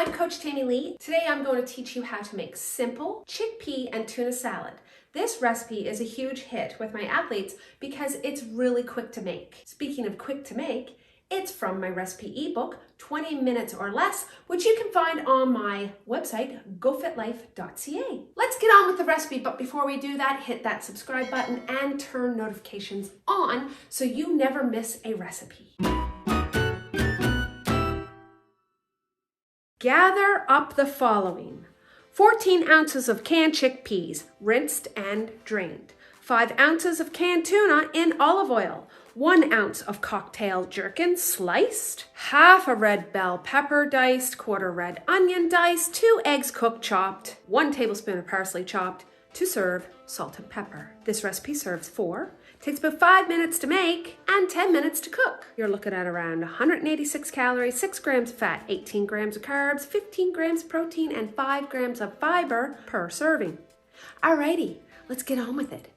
I'm Coach Tammy Lee. Today I'm going to teach you how to make simple chickpea and tuna salad. This recipe is a huge hit with my athletes because it's really quick to make. Speaking of quick to make, it's from my recipe ebook, 20 minutes or less, which you can find on my website, gofitlife.ca. Let's get on with the recipe, but before we do that, hit that subscribe button and turn notifications on so you never miss a recipe. Gather up the following: 14 ounces of canned chickpeas, rinsed and drained, 5 ounces of canned tuna in olive oil, 1 ounce of cocktail gherkins sliced, half a red bell pepper diced, quarter red onion diced, 2 eggs cooked chopped, 1 tablespoon of parsley chopped, to serve, salt and pepper. This recipe serves 4, takes about 5 minutes to make, and 10 minutes to cook. You're looking at around 186 calories, 6 grams of fat, 18 grams of carbs, 15 grams of protein, and 5 grams of fiber per serving. Alrighty, let's get on with it.